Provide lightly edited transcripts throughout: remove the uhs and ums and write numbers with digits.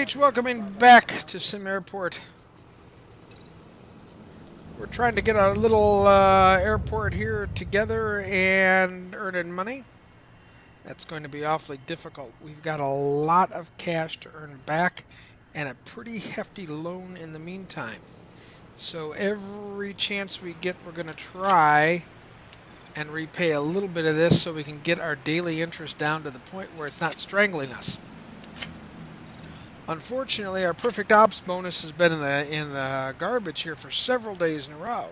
Alright, welcoming back to SimAirport. We're trying to get our little airport here together and earning money. That's going to be awfully difficult. We've got a lot of cash to earn back and a pretty hefty loan in the meantime. So every chance we get, we're going to try and repay a little bit of this so we can get our daily interest down to the point where it's not strangling us. Unfortunately, our perfect ops bonus has been in the garbage here for several days in a row.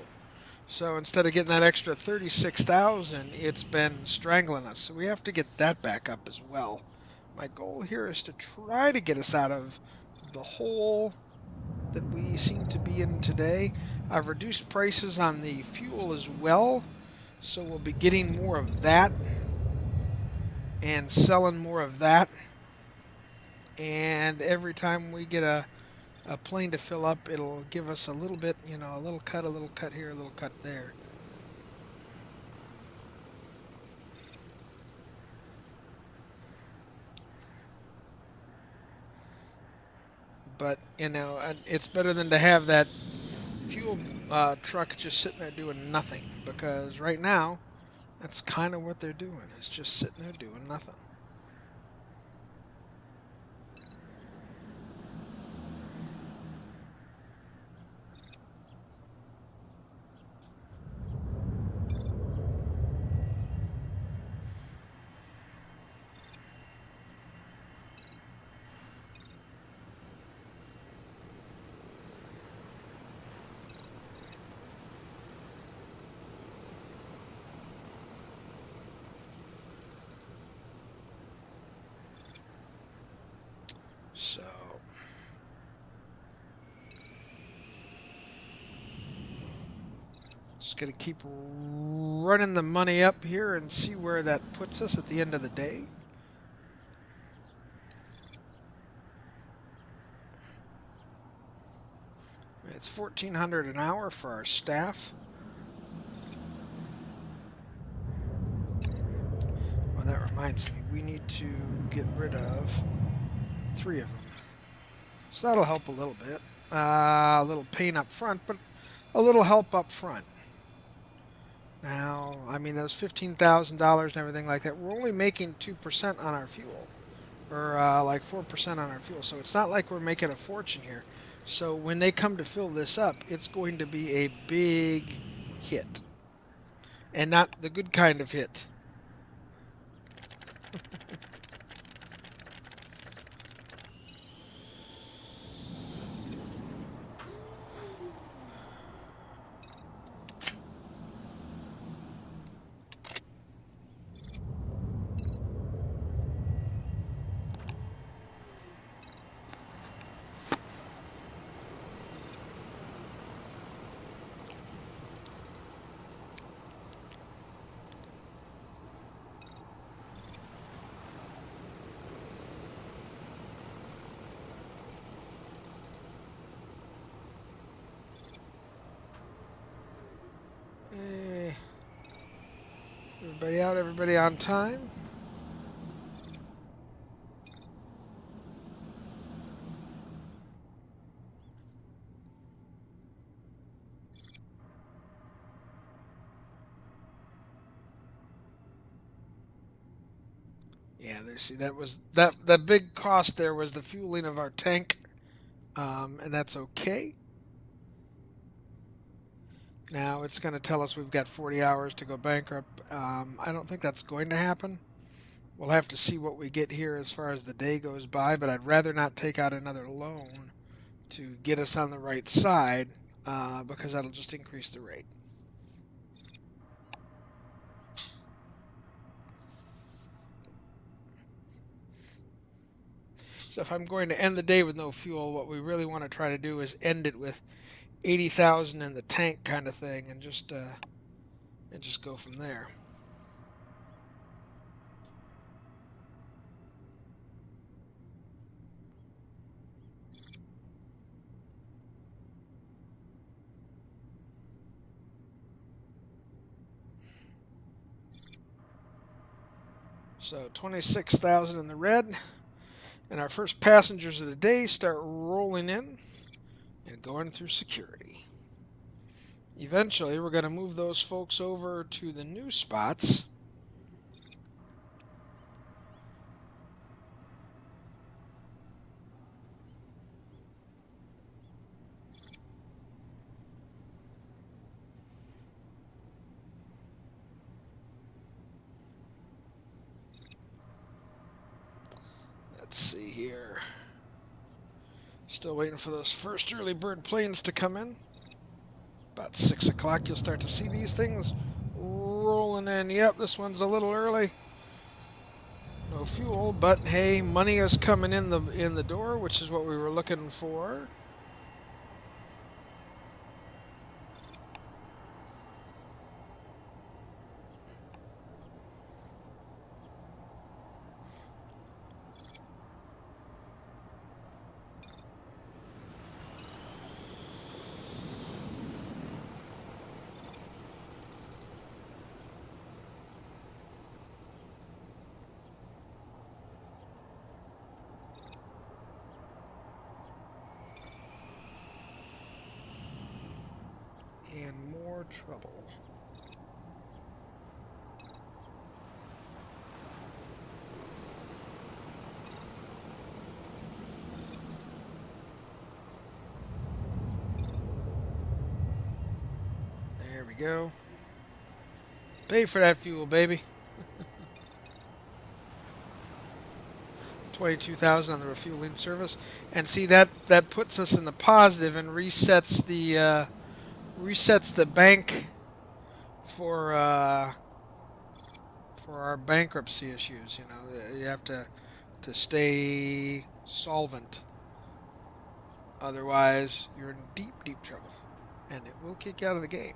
So instead of getting that extra 36,000, it's been strangling us. So we have to get that back up as well. My goal here is to try to get us out of the hole that we seem to be in today. I've reduced prices on the fuel as well, so we'll be getting more of that and selling more of that. And every time we get a plane to fill up, it'll give us a little bit, a little cut here, a little cut there. But, it's better than to have that fuel truck just sitting there doing nothing. Because right now, that's kind of what they're doing. It's just sitting there doing nothing. So, just going to keep running the money up here and see where that puts us at the end of the day. It's $1,400 an hour for our staff. Well, that reminds me, we need to get rid of 3 of them. So that'll help a little bit. A little pain up front, but a little help up front. Now, I mean, those $15,000 and everything like that, we're only making 2% on our fuel. Or like 4% on our fuel. So it's not like we're making a fortune here. So when they come to fill this up, it's going to be a big hit. And not the good kind of hit. Everybody out, everybody on time. Yeah, they see that was that big cost there was the fueling of our tank, and that's okay. Now it's going to tell us we've got 40 hours to go bankrupt. I don't think that's going to happen. We'll have to see what we get here as far as the day goes by, but I'd rather not take out another loan to get us on the right side because that'll just increase the rate. So if I'm going to end the day with no fuel, what we really want to try to do is end it with 80,000 in the tank kind of thing, and just go from there. So 26,000 in the red. And our first passengers of the day start rolling in and going through security. Eventually, we're going to move those folks over to the new spots. Let's see here. Still waiting for those first early bird planes to come in. About 6 o'clock, you'll start to see these things rolling in. Yep, this one's a little early. No fuel, but hey, money is coming in the door, which is what we were looking for. And more trouble. There we go. Pay for that fuel, baby. 22,000 on the refueling service, and see that puts us in the positive and resets the bank for our bankruptcy issues. You know, you have to stay solvent, otherwise you're in deep trouble, and it will kick you out of the game.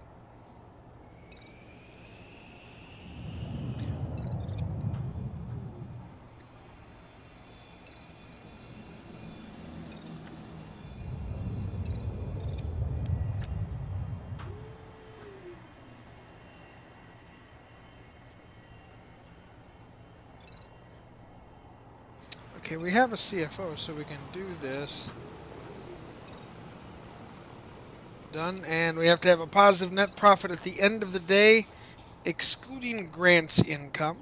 Okay, we have a CFO, so we can do this. Done, and we have to have a positive net profit at the end of the day, excluding grants income.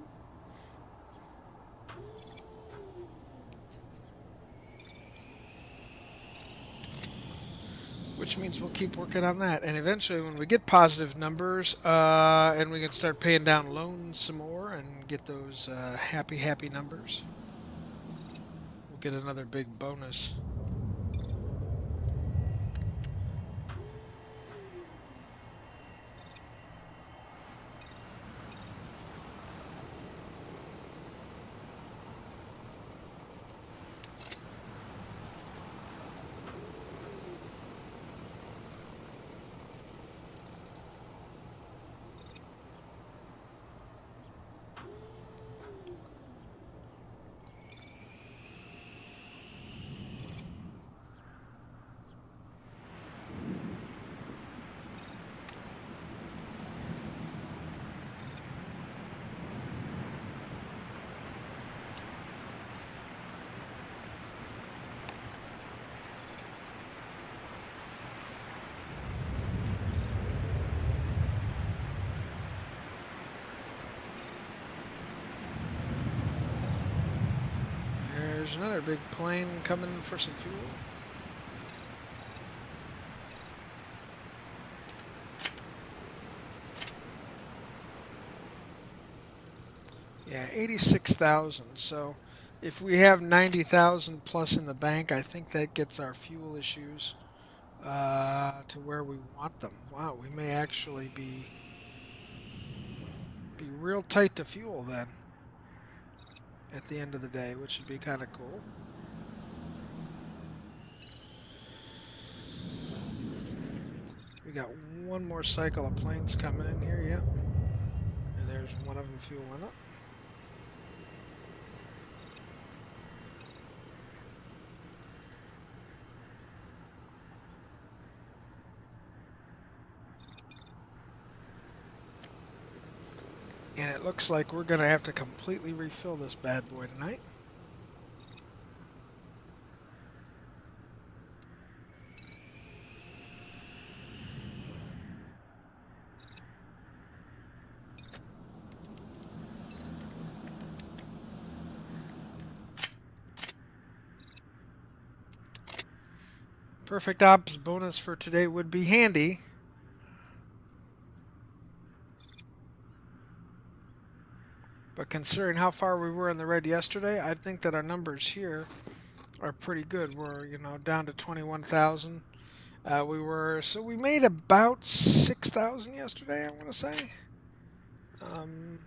Which means we'll keep working on that, and eventually when we get positive numbers, and we can start paying down loans some more and get those happy numbers, we'll get another big bonus. There's another big plane coming for some fuel. Yeah, 86,000. So if we have 90,000 plus in the bank, I think that gets our fuel issues to where we want them. Wow, we may actually be real tight to fuel then at the end of the day, which would be kind of cool. We got one more cycle of planes coming in here, yeah. And there's one of them fueling up. And it looks like we're going to have to completely refill this bad boy tonight. Perfect ops bonus for today would be handy. But considering how far we were in the red yesterday, I think that our numbers here are pretty good. We're, down to 21,000. We made about 6,000 yesterday, I'm going to say. Um,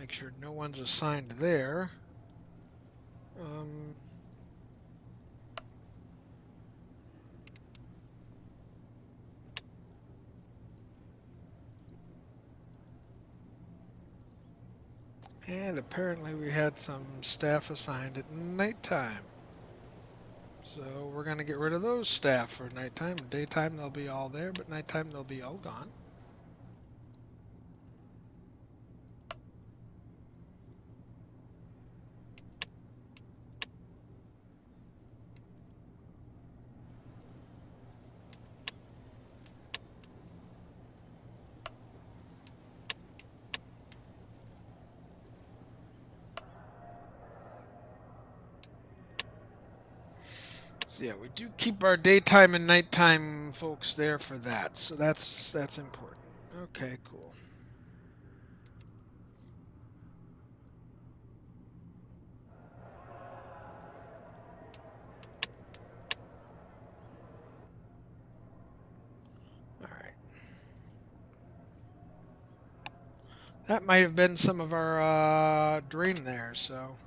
Make sure no one's assigned there. Um, and apparently we had some staff assigned at nighttime. So we're going to get rid of those staff for nighttime. Daytime they'll be all there, but nighttime they'll be all gone. So yeah, we do keep our daytime and nighttime folks there for that. So that's important. Okay, cool. All right. That might have been some of our drain there, so.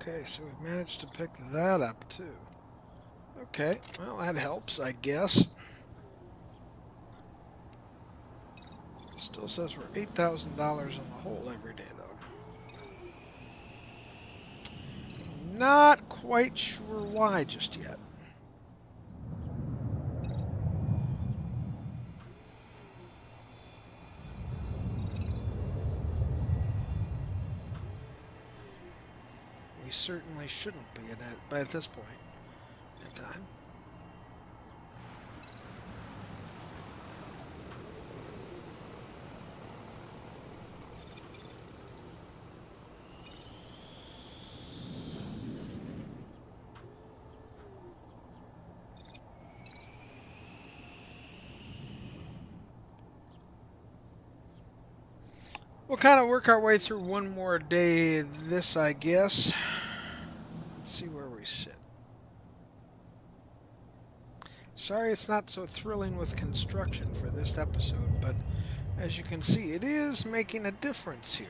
Okay, so we've managed to pick that up too. Okay, well that helps, I guess. Still says we're $8,000 in the hole every day though. Not quite sure why just yet. We certainly shouldn't be at this point in time. We'll kind of work our way through one more day this, I guess. Let's see where we sit. Sorry it's not so thrilling with construction for this episode, but as you can see, it is making a difference here.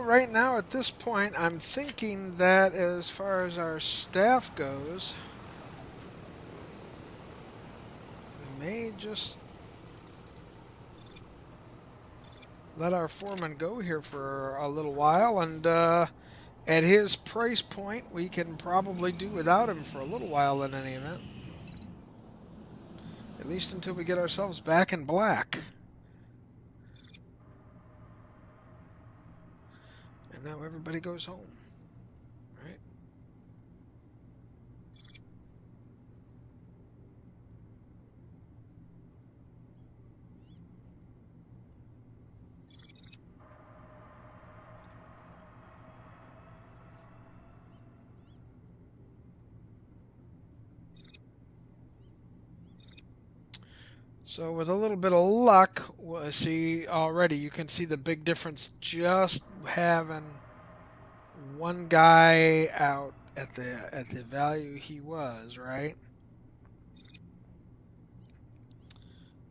Right now at this point, I'm thinking that as far as our staff goes, we may just let our foreman go here for a little while, and at his price point, we can probably do without him for a little while in any event. At least until we get ourselves back in black. And now everybody goes home. Right? So with a little bit of luck, we'll see already, you can see the big difference just having one guy out at the value he was, right?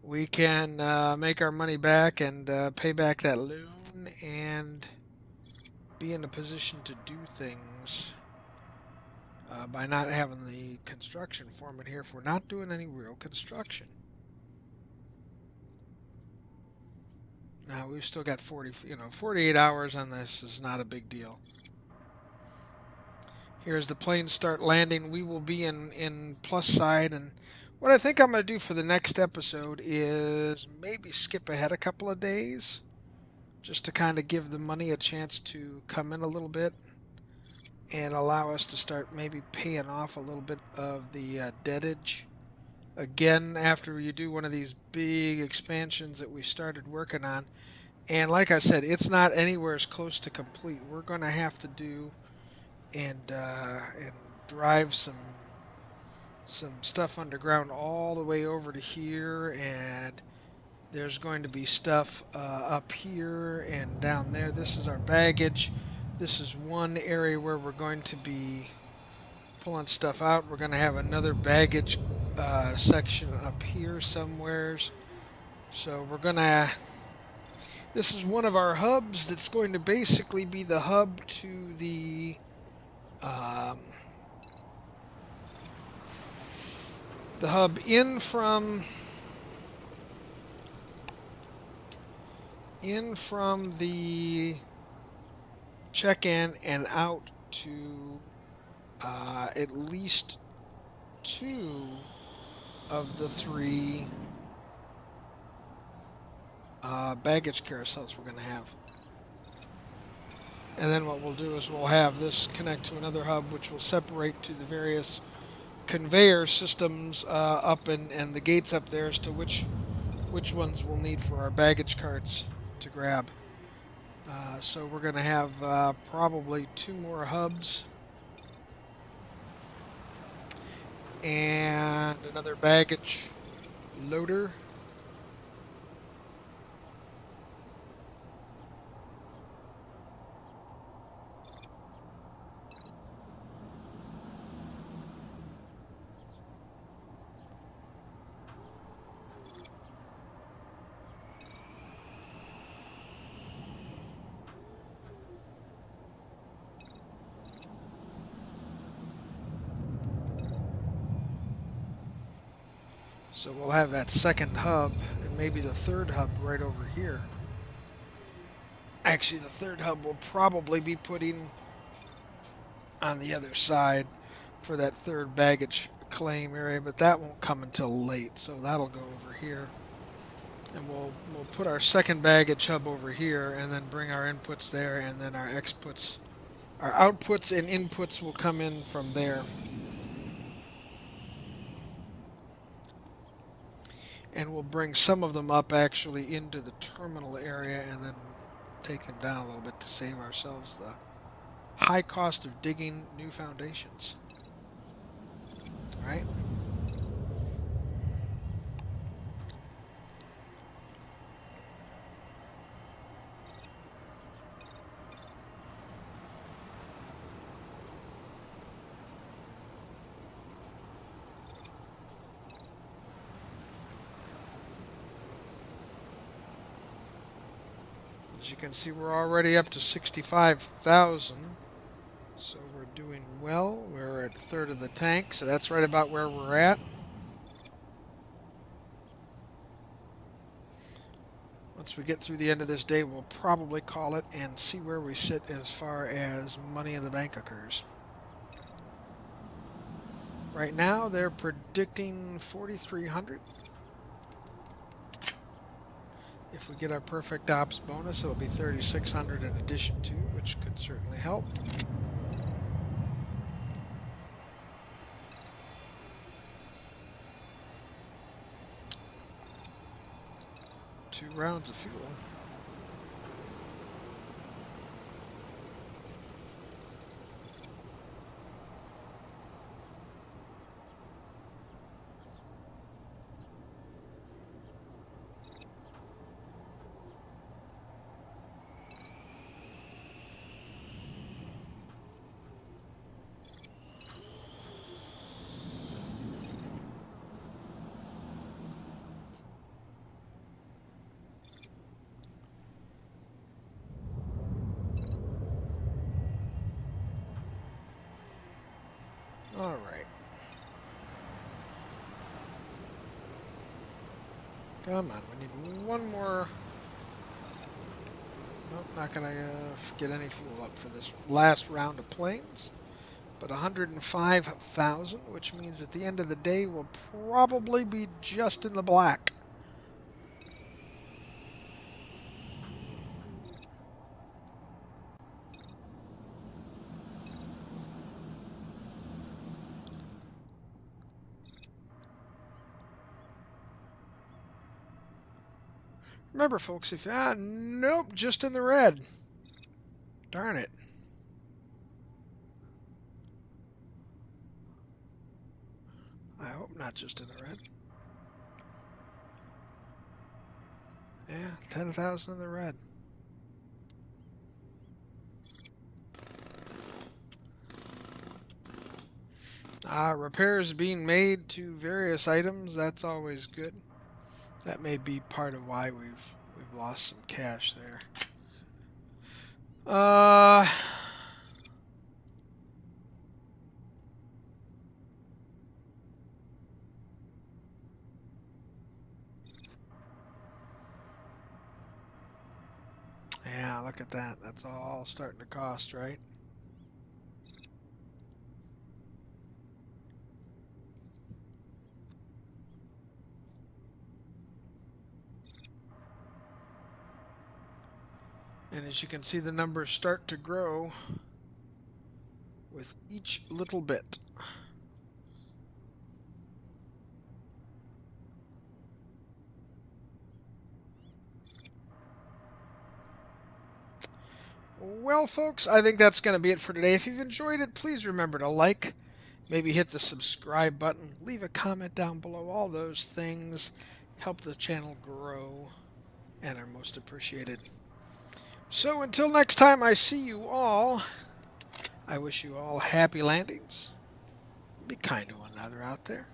We can make our money back and pay back that loan and be in a position to do things by not having the construction foreman here if we're not doing any real construction. Now we've still got 48 hours on this is not a big deal. Here's the planes start landing. We will be in plus side, and what I think I'm going to do for the next episode is maybe skip ahead a couple of days just to kind of give the money a chance to come in a little bit and allow us to start maybe paying off a little bit of the debtage. Again, after you do one of these big expansions that we started working on. And like I said, it's not anywhere as close to complete. We're going to have to do and drive some stuff underground all the way over to here, and there's going to be stuff up here and down there. This is our baggage. This is one area where we're going to be pulling stuff out. We're going to have another baggage section up here somewheres. So we're going to... This is one of our hubs that's going to basically be the hub to um, the hub in from the check-in and out to at least 2 of the 3 baggage carousels we're going to have. And then what we'll do is we'll have this connect to another hub, which will separate to the various conveyor systems up and the gates up there as to which ones we'll need for our baggage carts to grab. So we're going to have probably 2 more hubs and another baggage loader. So we'll have that second hub and maybe the third hub right over here. Actually, the third hub will probably be putting on the other side for that third baggage claim area, but that won't come until late, so that'll go over here. And we'll put our second baggage hub over here and then bring our inputs there, and then our outputs and inputs will come in from there. And we'll bring some of them up actually into the terminal area and then take them down a little bit to save ourselves the high cost of digging new foundations. All right? As you can see, we're already up to 65,000. So we're doing well. We're at a third of the tank, so that's right about where we're at. Once we get through the end of this day, we'll probably call it and see where we sit as far as money in the bank occurs. Right now, they're predicting 4,300. If we get our perfect ops bonus, it'll be 3,600 in addition to, which could certainly help. Two rounds of fuel. All right. Come on, we need one more. Nope, not going to get any fuel up for this last round of planes. But 105,000, which means at the end of the day, we'll probably be just in the black. Remember, folks, if nope, just in the red. Darn it. I hope not just in the red. Yeah, 10,000 in the red. Repairs being made to various items. That's always good. That may be part of why we've lost some cash there. Yeah, look at that. That's all starting to cost, right? And as you can see, the numbers start to grow with each little bit. Well, folks, I think that's going to be it for today. If you've enjoyed it, please remember to like, maybe hit the subscribe button, leave a comment down below. All those things help the channel grow and are most appreciated. So until next time I see you all, I wish you all happy landings. Be kind to one another out there.